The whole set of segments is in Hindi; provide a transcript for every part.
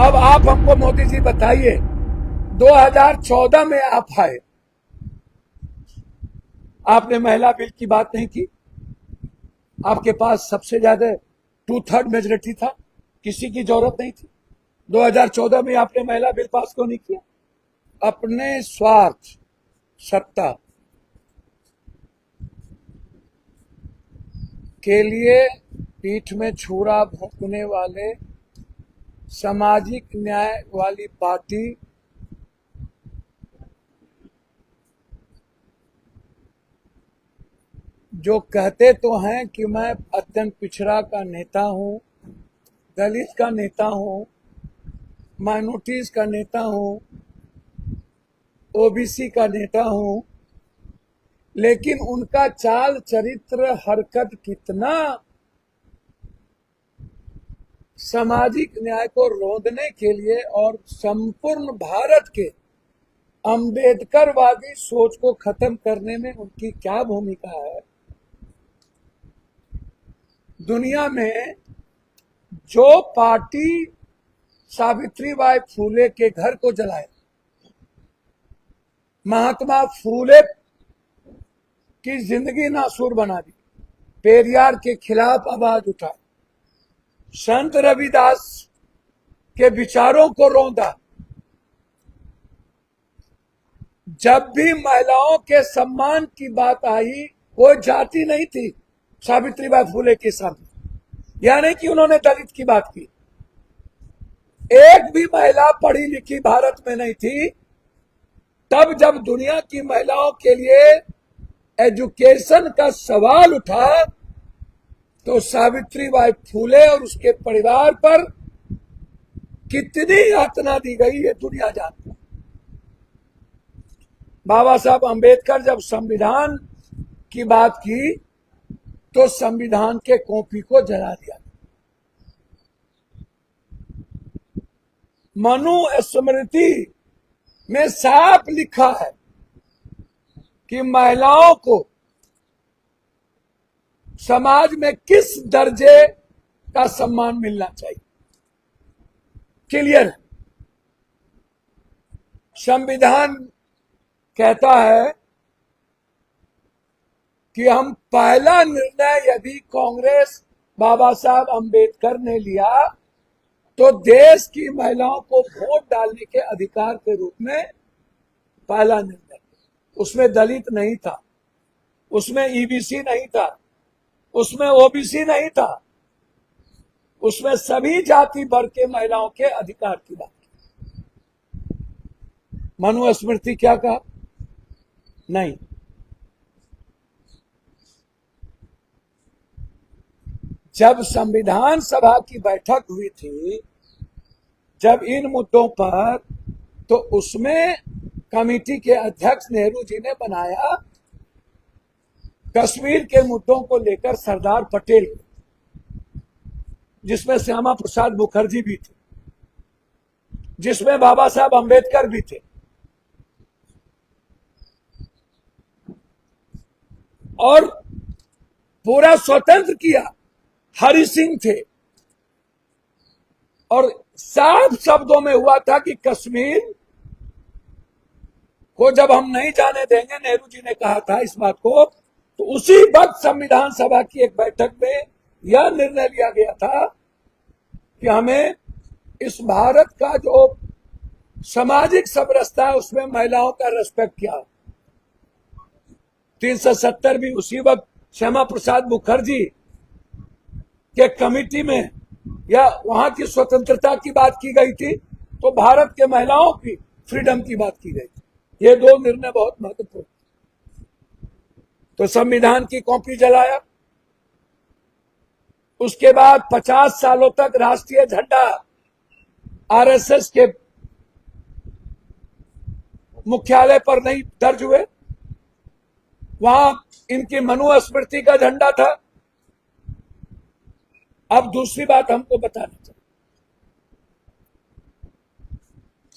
अब आप हमको मोदी जी बताइए, 2014 में आप आए, आपने महिला बिल की बात नहीं की। आपके पास सबसे ज्यादा 2/3 मेजोरिटी था, किसी की जरूरत नहीं थी। 2014 में आपने महिला बिल पास क्यों नहीं किया? अपने स्वार्थ, सत्ता के लिए पीठ में छुरा भोंकने वाले सामाजिक न्याय वाली पार्टी जो कहते तो हैं कि मैं अत्यंत पिछड़ा का नेता हूं, दलित का नेता हूं, माइनॉरिटीज का नेता हूं, ओबीसी का नेता हूं, लेकिन उनका चाल चरित्र हरकत कितना सामाजिक न्याय को रोंदने के लिए और संपूर्ण भारत के अंबेडकरवादी सोच को खत्म करने में उनकी क्या भूमिका है। दुनिया में जो पार्टी सावित्रीबाई फूले के घर को जलाए, महात्मा फूले की जिंदगी नासूर बना दी, पेरियार के खिलाफ आवाज उठाई, संत रविदास के विचारों को रौंदा, जब भी महिलाओं के सम्मान की बात आई, कोई जाति नहीं थी सावित्रीबाई फूले के सामने। यानी कि उन्होंने दलित की बात की। एक भी महिला पढ़ी लिखी भारत में नहीं थी। तब जब दुनिया की महिलाओं के लिए एजुकेशन का सवाल उठा तो सावित्रीबाई फूले और उसके परिवार पर कितनी यातना दी गई ये दुनिया जानती है। बाबा साहब अंबेडकर जब संविधान की बात की तो संविधान के कॉपी को जला दिया। मनुस्मृति में साफ लिखा है कि महिलाओं को समाज में किस दर्जे का सम्मान मिलना चाहिए। क्लियर है। संविधान कहता है कि हम पहला निर्णय यदि कांग्रेस बाबा साहब अंबेडकर ने लिया तो देश की महिलाओं को वोट डालने के अधिकार के रूप में पहला निर्णय। उसमें दलित नहीं था, उसमें ईबीसी नहीं था, उसमें ओबीसी नहीं था, उसमें सभी जाति वर्ग के महिलाओं के अधिकार की बात की। मनुस्मृति क्या कहा? नहीं। जब संविधान सभा की बैठक हुई थी, जब इन मुद्दों पर, तो उसमें कमेटी के अध्यक्ष नेहरू जी ने बनाया कश्मीर के मुद्दों को लेकर सरदार पटेल, जिसमें श्यामा प्रसाद मुखर्जी भी थे, जिसमें बाबा साहब अंबेडकर भी थे, और पूरा स्वतंत्र किया हरि सिंह थे। और साफ शब्दों में हुआ था कि कश्मीर को जब हम नहीं जाने देंगे, नेहरू जी ने कहा था इस बात को, तो उसी वक्त संविधान सभा की एक बैठक में यह निर्णय लिया गया था कि हमें इस भारत का जो सामाजिक समरसता है उसमें महिलाओं का रेस्पेक्ट किया। 370 भी उसी वक्त श्यामा प्रसाद मुखर्जी के कमेटी में या वहां की स्वतंत्रता की बात की गई थी, तो भारत के महिलाओं की फ्रीडम की बात की गई थी। ये दो निर्णय बहुत महत्वपूर्ण। तो संविधान की कॉपी जलाया। उसके बाद 50 सालों तक राष्ट्रीय झंडा आरएसएस के मुख्यालय पर नहीं दर्ज हुए, वहां इनकी मनुस्मृति का झंडा था। अब दूसरी बात हमको बताना चाहिए।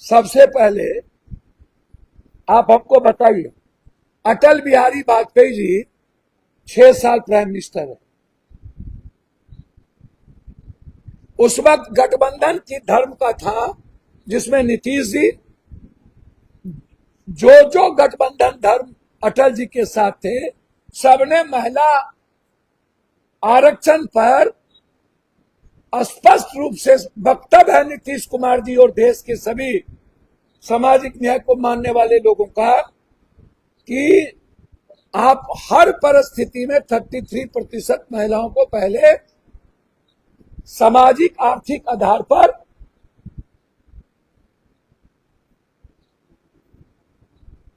सबसे पहले आप हमको बताइए, अटल बिहारी वाजपेयी जी 6 साल प्राइम मिनिस्टर है। उस वक्त गठबंधन की धर्म का था, जिसमें नीतीश जी जो गठबंधन धर्म अटल जी के साथ थे, सबने महिला आरक्षण पर स्पष्ट रूप से वक्तव्य है नीतीश कुमार जी और देश के सभी सामाजिक न्याय को मानने वाले लोगों का कि आप हर परिस्थिति में 33% महिलाओं को पहले सामाजिक आर्थिक आधार पर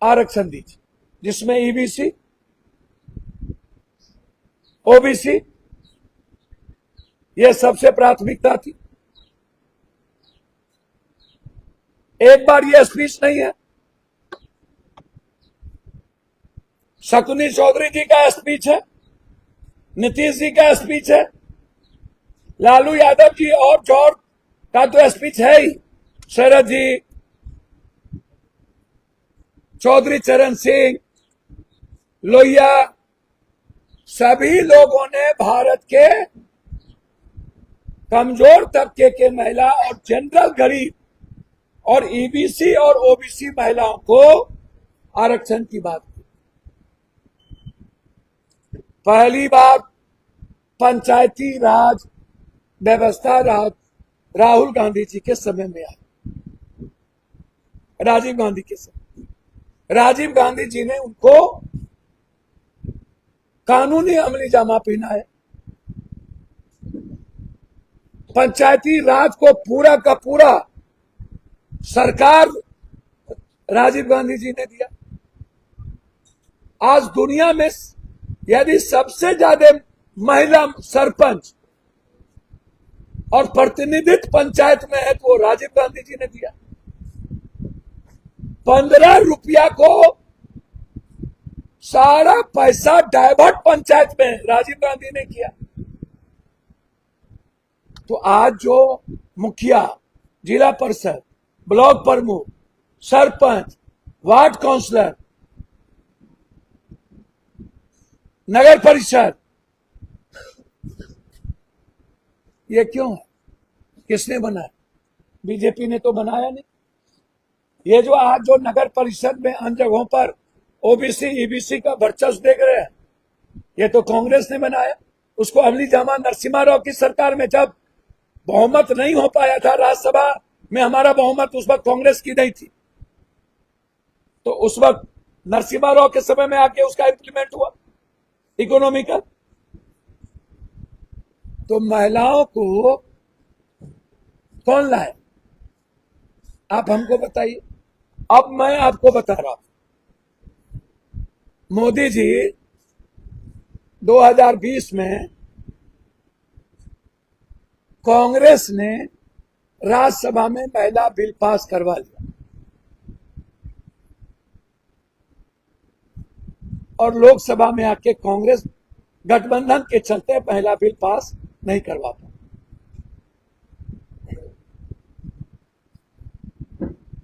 आरक्षण दीजिए, जिसमें ईबीसी, ओबीसी ये सबसे प्राथमिकता थी। एक बार ये स्पीच नहीं है, शकुनी चौधरी जी का स्पीच है, नीतीश जी का स्पीच है, लालू यादव जी और जॉर्ज का तो स्पीच है ही, शरद जी, चौधरी चरण सिंह, लोहिया, सभी लोगों ने भारत के कमजोर तबके के महिला और जनरल गरीब और ईबीसी और ओबीसी महिलाओं को आरक्षण की बात की। पहली बार पंचायती राज व्यवस्था राहुल गांधी जी के समय में आई, राजीव गांधी के समय। राजीव गांधी जी ने उनको कानूनी अमली जामा पहनाया, पंचायती राज को पूरा का पूरा सरकार राजीव गांधी जी ने दिया। आज दुनिया में यदि सबसे ज्यादा महिला सरपंच और प्रतिनिधित्व पंचायत में है तो वो राजीव गांधी जी ने दिया। 15 रुपया को सारा पैसा डाइवर्ट पंचायत में राजीव गांधी ने किया। तो आज जो मुखिया, जिला परिषद, ब्लॉक प्रमुख, सरपंच, वार्ड काउंसलर, नगर परिषद, ये क्यों है? किसने बनाया? बीजेपी ने तो बनाया नहीं। ये जो आज जो नगर परिषद में अन्य जगहों पर ओबीसी ईबीसी का वर्चस्व देख रहे हैं, ये तो कांग्रेस ने बनाया। उसको अमली जामा नरसिम्हा राव की सरकार में जब बहुमत नहीं हो पाया था, राज्यसभा में हमारा बहुमत उस वक्त कांग्रेस की नहीं थी, तो उस वक्त नरसिम्हा राव के समय में आके उसका इंप्लीमेंट हुआ इकोनॉमिकल। तो महिलाओं को कौन लाए? आप हमको बताइए। अब मैं आपको बता रहा हूं, मोदी जी 2020 में कांग्रेस ने राज्यसभा में महिला बिल पास करवा लिया और लोकसभा में आके कांग्रेस गठबंधन के चलते महिला बिल पास नहीं करवा पाई।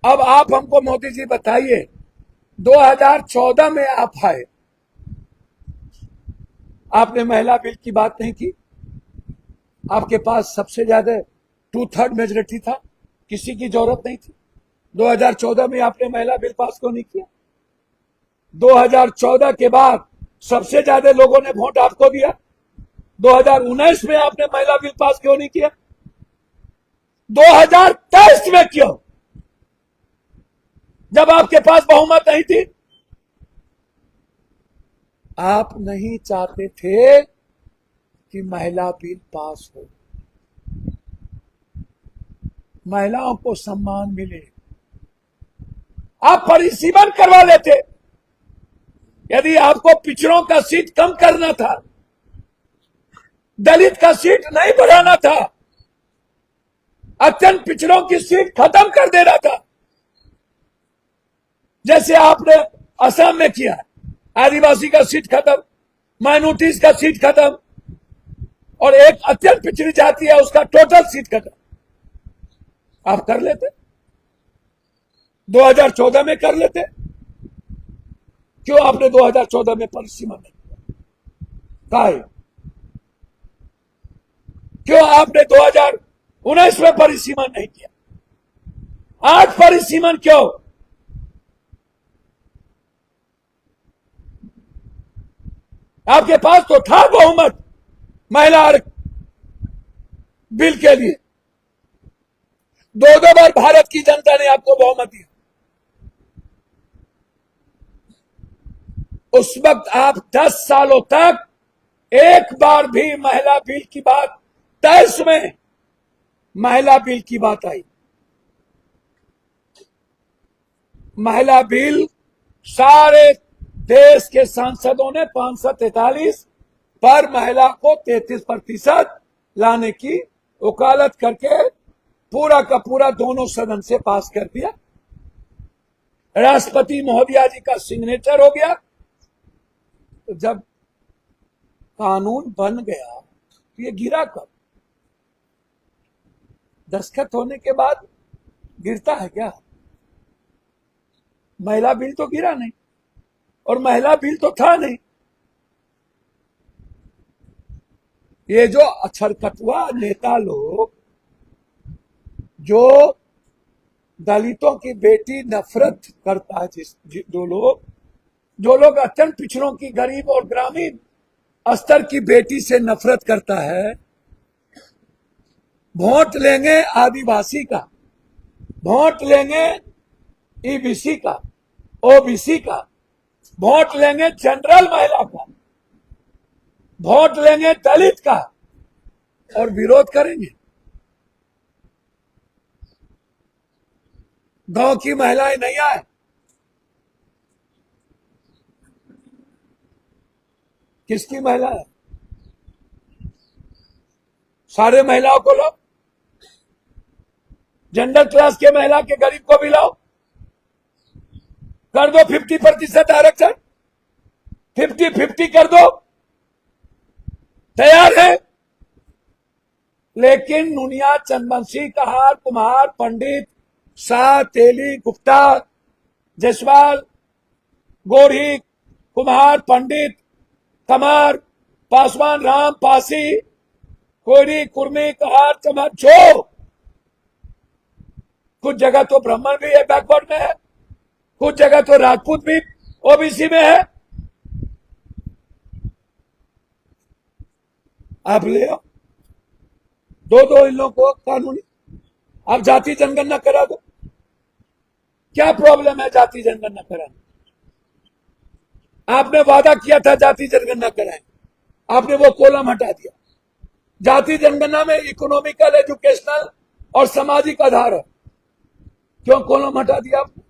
अब आप हमको मोदी जी बताइए, 2014 में आप आए, आपने महिला बिल की बात नहीं की। आपके पास सबसे ज्यादा 2/3 मेजोरिटी था, किसी की जरूरत नहीं थी। 2014 में आपने महिला बिल पास क्यों नहीं किया? 2014 के बाद सबसे ज्यादा लोगों ने वोट आपको दिया। 2019 में आपने महिला बिल पास क्यों नहीं किया? 2023 में क्यों, जब आपके पास बहुमत नहीं थी? आप नहीं चाहते थे कि महिला बिल पास हो, महिलाओं को सम्मान मिले। आप परिसीमन करवा लेते। यदि आपको पिछड़ों का सीट कम करना था, दलित का सीट नहीं बढ़ाना था, अत्यंत पिछड़ों की सीट खत्म कर देना था, जैसे आपने असम में किया, आदिवासी का सीट खत्म, माइनॉरिटीज का सीट खत्म, और एक अत्यंत पिछड़ी जाति है उसका टोटल सीट खत्म। आप कर लेते, 2014 में कर लेते। क्यों आपने 2014 में परिसीमन नहीं किया? क्यों आपने 19 में परिसीमन नहीं किया। आज परिसीमन क्यों? आपके पास तो था बहुमत महिला आरक्षण बिल के लिए। दो बार भारत की जनता ने आपको बहुमत दिया। उस वक्त आप 10 सालों तक एक बार भी महिला बिल की बात, 23 में महिला बिल की बात आई। महिला बिल सारे देश के सांसदों ने 543 पर महिला को 33% लाने की वकालत करके पूरा का पूरा दोनों सदन से पास कर दिया। राष्ट्रपति महोदया जी का सिग्नेचर हो गया। तो जब कानून बन गया तो ये गिरा कब? दस्तखत होने के बाद गिरता है क्या? महिला बिल तो गिरा नहीं, और महिला बिल तो था नहीं। ये जो अछरकटुआ नेता लोग, जो दलितों की बेटी नफरत करता है, जो लोग अत्यंत पिछड़ों की, गरीब और ग्रामीण स्तर की बेटी से नफरत करता है, वोट लेंगे आदिवासी का, वोट लेंगे ईबीसी का, ओबीसी का, वोट लेंगे जनरल महिला का, वोट लेंगे दलित का, और विरोध करेंगे। गांव की महिलाएं नहीं आए। किसकी महिला है? सारे महिलाओं को लो, जनरल क्लास के महिला के, गरीब को भी लाओ, कर दो 50% आरक्षण, 50-50 कर दो, तैयार है। लेकिन नुनिया, चंदवंशी, कहार, कुम्हार, पंडित, शाह, तेली, गुप्ता, जायसवाल, गोढ़ी, कुम्हार, पंडित, कमार, पासवान, राम, पासी, कोयरी, कुर्मी, कहार, चमार, जो कुछ जगह तो ब्राह्मण भी है, बैकवर्ड में है, कुछ जगह तो राजपूत भी ओबीसी में है। आप ले आओ, दो इन लोगों को कानूनी, आप जाति जनगणना करा दो। क्या प्रॉब्लम है जाति जनगणना कराने? आपने वादा किया था जाति जनगणना कराएं, आपने वो कॉलम हटा दिया। जाति जनगणना में इकोनॉमिकल, एजुकेशनल और सामाजिक आधार है, क्यों कॉलम हटा दिया आपने?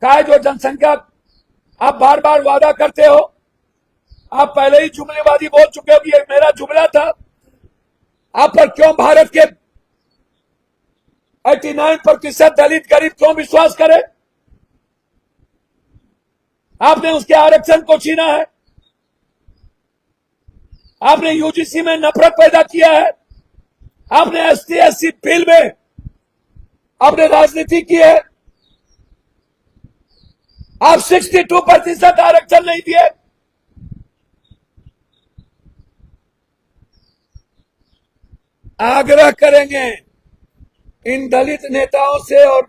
क्या जो जनसंख्या आप बार बार वादा करते हो, आप पहले ही जुमलेबाजी बोल चुके हो कि ये मेरा जुमला था। आप पर क्यों भारत के 89% दलित गरीब क्यों विश्वास करे? आपने उसके आरक्षण को छीना है, आपने यूजीसी में नफरत पैदा किया है, आपने ST/SC बिल में आपने राजनीति की है, आप 62% आरक्षण नहीं दिए। आग्रह करेंगे इन दलित नेताओं से और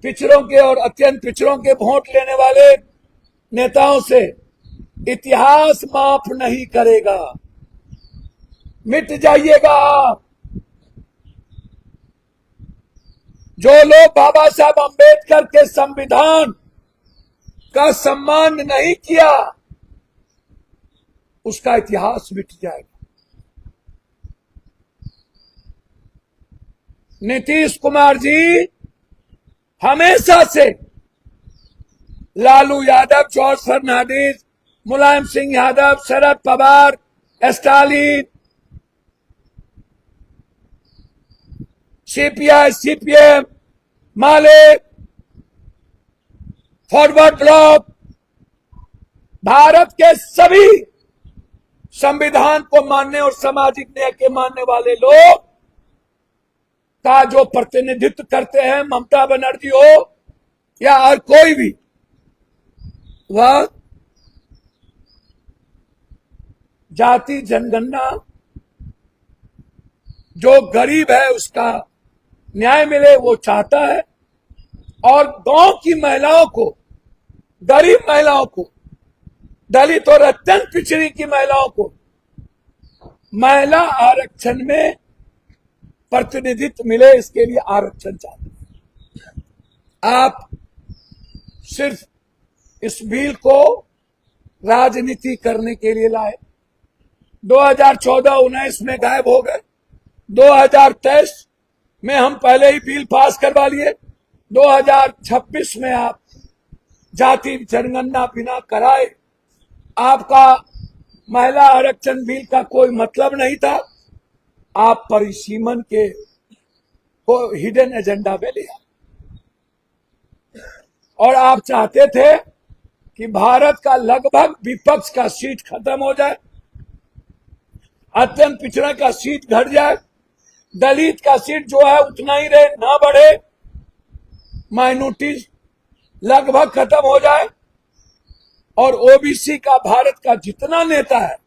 पिछड़ों के और अत्यंत पिछड़ों के वोट लेने वाले नेताओं से, इतिहास माफ नहीं करेगा, मिट जाइएगा आप। जो लोग बाबा साहब अंबेडकर के संविधान का सम्मान नहीं किया, उसका इतिहास मिट जाएगा। नीतीश कुमार जी हमेशा से Lalu Yadav, George Fernandes, Mulayam Singh Yadav, Sharad Pawar, Stalin, CPI, CPM, माले, फॉरवर्ड ब्लॉक, भारत के सभी संविधान को मानने और सामाजिक न्याय के मानने वाले लोग का जो प्रतिनिधित्व करते हैं, ममता बनर्जी हो या और कोई भी, वह जाति जनगणना जो गरीब है उसका न्याय मिले वो चाहता है, और गांव की महिलाओं को, गरीब महिलाओं को, दलित और अत्यंत पिछड़ी की महिलाओं को महिला आरक्षण में प्रतिनिधित्व मिले, इसके लिए आरक्षण चाहते हैं। आप सिर्फ इस बिल को राजनीति करने के लिए लाए, 2014-19 में गायब हो गए, 2023 में हम पहले ही बिल पास करवा लिए, 2026 में आप जाति जनगणना बिना कराए, आपका महिला आरक्षण बिल का कोई मतलब नहीं था, आप परिसीमन के को हिडन एजेंडा में ले आए। और आप चाहते थे कि भारत का लगभग विपक्ष का सीट खत्म हो जाए, अत्यंत पिछड़ा का सीट घट जाए, दलित का सीट जो है उतना ही रहे, ना बढ़े, माइनॉरिटी लगभग खत्म हो जाए, और ओबीसी का भारत का जितना नेता है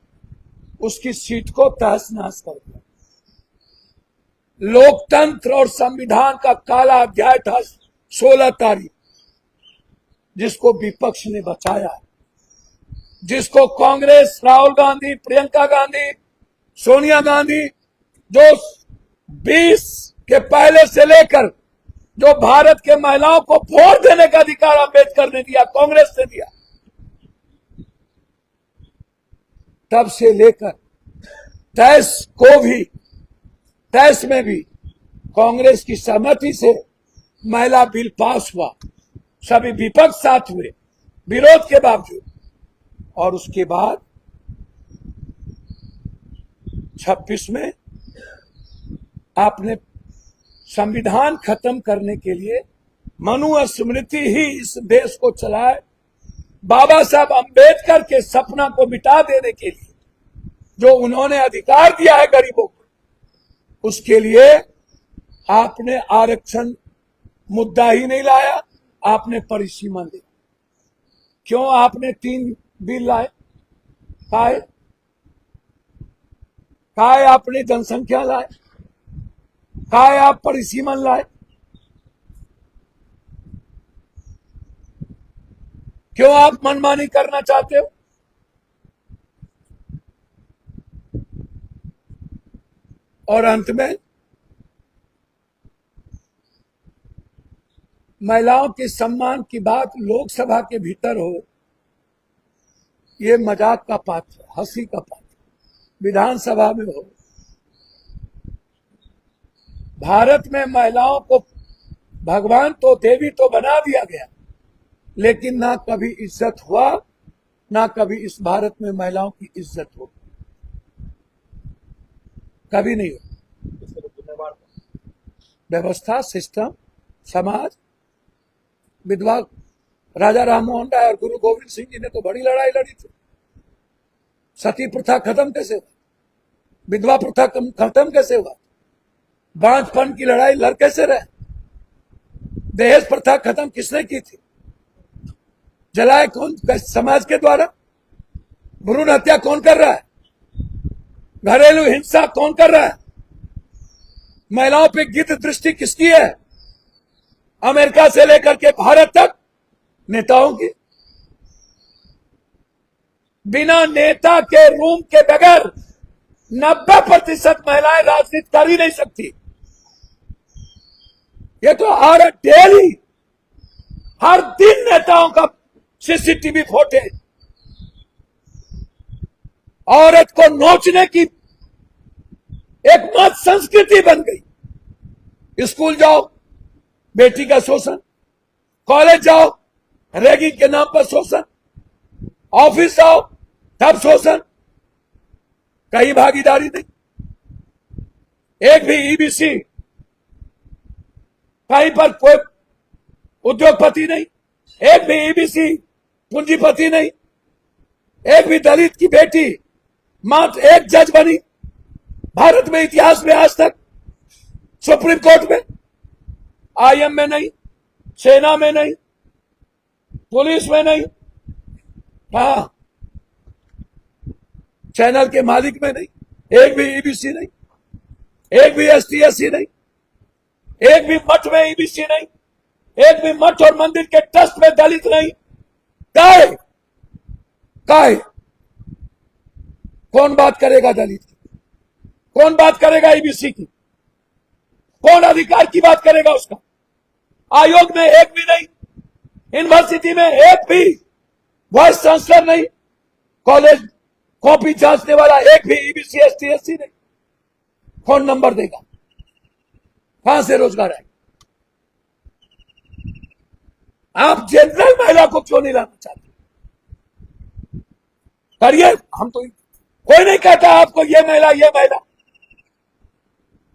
उसकी सीट को तहस नहस कर दिया। लोकतंत्र और संविधान का काला अध्याय था 16 तारीख, जिसको विपक्ष ने बचाया, जिसको कांग्रेस, राहुल गांधी, प्रियंका गांधी, सोनिया गांधी, जो 20 के पहले से लेकर जो भारत के महिलाओं को वोट देने का अधिकार अम्बेडकर ने दिया, कांग्रेस ने दिया, तब से लेकर 23 में भी कांग्रेस की सहमति से महिला बिल पास हुआ, सभी विपक्ष साथ हुए विरोध के बावजूद, और उसके बाद 26 में आपने संविधान खत्म करने के लिए मनुस्मृति ही इस देश को चलाए, बाबा साहब अंबेडकर के सपना को मिटा देने के लिए जो उन्होंने अधिकार दिया है गरीबों को, उसके लिए आपने आरक्षण मुद्दा ही नहीं लाया, आपने परिसीमन दिया। क्यों आपने 3 बिल लाए? काय आपने जनसंख्या लाए, काय आप परिसीमन लाए? क्यों आप मनमानी करना चाहते हो? और अंत में महिलाओं के सम्मान की बात लोकसभा के भीतर हो, ये मजाक का पात्र, हंसी का पात्र, विधानसभा में हो। भारत में महिलाओं को भगवान तो, देवी तो बना दिया गया, लेकिन ना कभी इज्जत हुआ, ना कभी इस भारत में महिलाओं की इज्जत हो, कभी नहीं हो। व्यवस्था, सिस्टम, समाज, विधवा राजा राम मोहन राय और गुरु गोविंद सिंह जी ने तो बड़ी लड़ाई लड़ी थी। सती प्रथा खत्म कैसे हुआ? विधवा प्रथा खत्म कैसे हुआ? बांझपन की लड़ाई लड़ कैसे रहे? दहेज प्रथा खत्म किसने की थी? जलाए कौन? समाज के द्वारा। भ्रूण हत्या कौन कर रहा है? घरेलू हिंसा कौन कर रहा है? महिलाओं पे गिद्ध दृष्टि किसकी है? अमेरिका से लेकर के भारत तक नेताओं की। बिना नेता के रूम के बगैर 90% महिलाएं राजनीति कर ही नहीं सकती। ये तो डेली हर दिन नेताओं का सीसीटीवी फुटेज, औरत को नोचने की एक मत संस्कृति बन गई। स्कूल जाओ, बेटी का शोषण, कॉलेज जाओ, रैगिंग के नाम पर शोषण, ऑफिस जाओ तब शोषण, कहीं भागीदारी नहीं। एक भी ईबीसी, कहीं पर कोई उद्योगपति नहीं, एक भी ईबीसी पूंजीपति नहीं, एक भी दलित की बेटी मात्र एक जज बनी भारत में इतिहास में आज तक, सुप्रीम कोर्ट में, आईएम में नहीं, सेना में नहीं, पुलिस में नहीं, हाँ चैनल के मालिक में नहीं, एक भी ईबीसी नहीं, एक भी ST/SC नहीं, एक भी मठ में EBC नहीं, एक भी मठ और मंदिर के ट्रस्ट में दलित नहीं। काहे काहे कौन बात करेगा दलित की? कौन बात करेगा EBC की? कौन अधिकार की बात करेगा उसका? आयोग में एक भी नहीं, यूनिवर्सिटी में एक भी वाइस चांसलर नहीं, कॉलेज कॉपी जांचने वाला एक भी EBC ST/SC नहीं। कौन नंबर देगा? कहां से रोजगार आएगा? आप जनरल महिला को क्यों नहीं लाना चाहते? करिए, हम तो कोई नहीं कहता आपको ये महिला,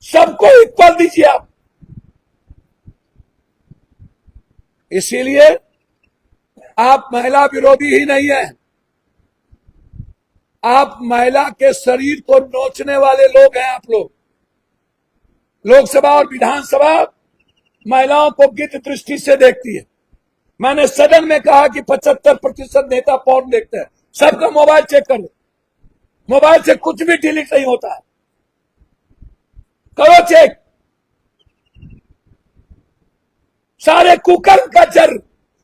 सबको इक्वल दीजिए आप। इसीलिए आप महिला विरोधी ही नहीं है, आप महिला के शरीर को नोचने वाले लोग हैं। आप लोग लोकसभा और विधानसभा महिलाओं को गिद्ध दृष्टि से देखती है। मैंने सदन में कहा कि 75% नेता पॉर्न देखते हैं। सबका मोबाइल चेक कर लो, मोबाइल से कुछ भी डिलीट नहीं होता है, करो चेक। सारे कुकर्म का जर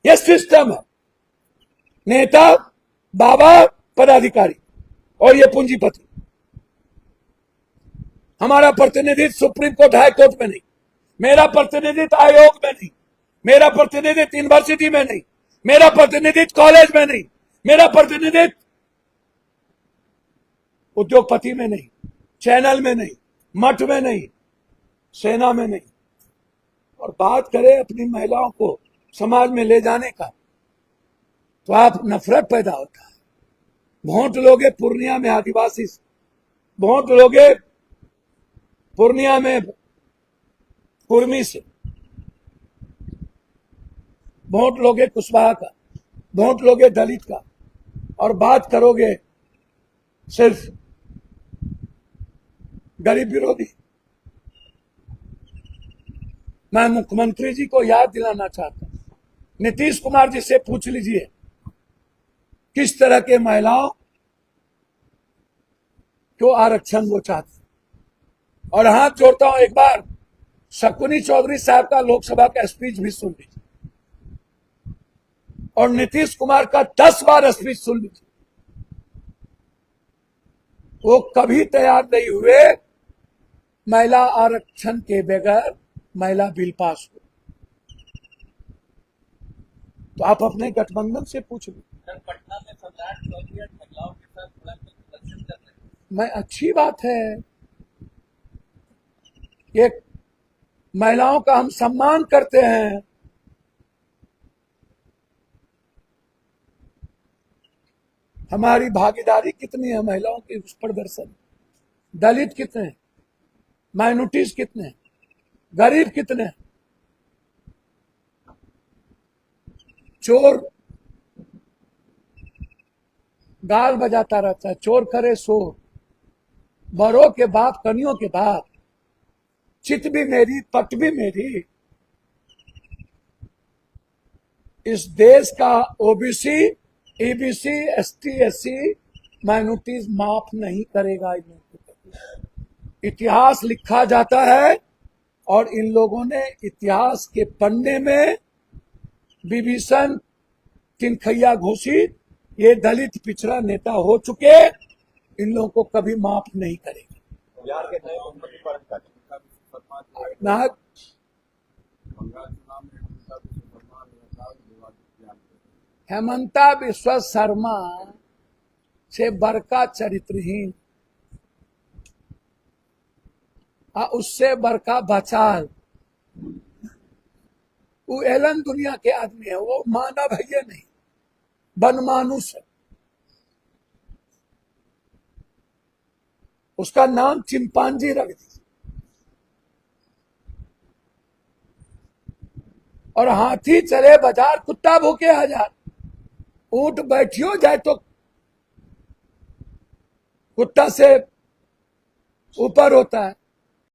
ये सिस्टम है, नेता, बाबा, पदाधिकारी और ये पूंजीपति। हमारा प्रतिनिधित्व सुप्रीम कोर्ट, हाई कोर्ट में नहीं, मेरा प्रतिनिधित्व आयोग में नहीं, मेरा प्रतिनिधित्व यूनिवर्सिटी में नहीं, मेरा प्रतिनिधित्व कॉलेज में नहीं, मेरा प्रतिनिधित्व उद्योगपति में नहीं, चैनल में नहीं, मठ में नहीं, सेना में नहीं। और बात करें अपनी महिलाओं को समाज में ले जाने का, तो आप नफरत पैदा होता है। वोट लोगे पूर्णिया में आदिवासी से, वोट लोगे पूर्णिया में कुर्मी से, वोट लोगे कुशवाहा का, वोट लोगे दलित का, और बात करोगे सिर्फ गरीब विरोधी। मैं मुख्यमंत्री जी को याद दिलाना चाहता हूं, नीतीश कुमार जी से पूछ लीजिए किस तरह के महिलाओं को आरक्षण वो चाहते। और हाथ जोड़ता हूं, एक बार शकुनी चौधरी साहब का लोकसभा का स्पीच भी सुन लीजिए और नीतीश कुमार का 10 बार स्पीच सुन लीजिए। वो कभी तैयार नहीं हुए महिला आरक्षण के बगैर महिला बिल पास हो। तो आप अपने गठबंधन से पूछ लो। पटना में सम्राट चौधरी महिलाओं के साथ प्रदर्शन कर रहे हैं। मैं अच्छी बात है, ये महिलाओं का हम सम्मान करते हैं। हमारी भागीदारी कितनी है महिलाओं के उस प्रदर्शन? दलित कितने हैं, माइनॉरिटीज कितने हैं, गरीब कितने हैं? चोर गाल बजाता रहता है, चोर करे शोर, बड़ों के बाप कनियों के बाप, चित भी मेरी पट भी मेरी। इस देश का OBC, EBC, ST/SC माइनॉरिटीज माफ नहीं करेगा इन लोगों को। इतिहास लिखा जाता है और इन लोगों ने इतिहास के पन्ने में विभीषण किनखैया घोषित ये दलित पिछड़ा नेता हो चुके, इन लोगों को कभी माफ नहीं करेगा। बिहार के नए मुख्यमंत्री पर नाहक हेमंता बिस्वा शर्मा से बड़का चरित्रहीन, उससे बड़का बचाल, वो एलन दुनिया के आदमी है, वो मानव है ये नहीं, बनमानुष है। उसका नाम चिंपांजी रख दीजिए। और हाथी चले बाजार, कुत्ता भूखे हजार। ऊंट बैठियो जाए तो कुत्ता से ऊपर होता है।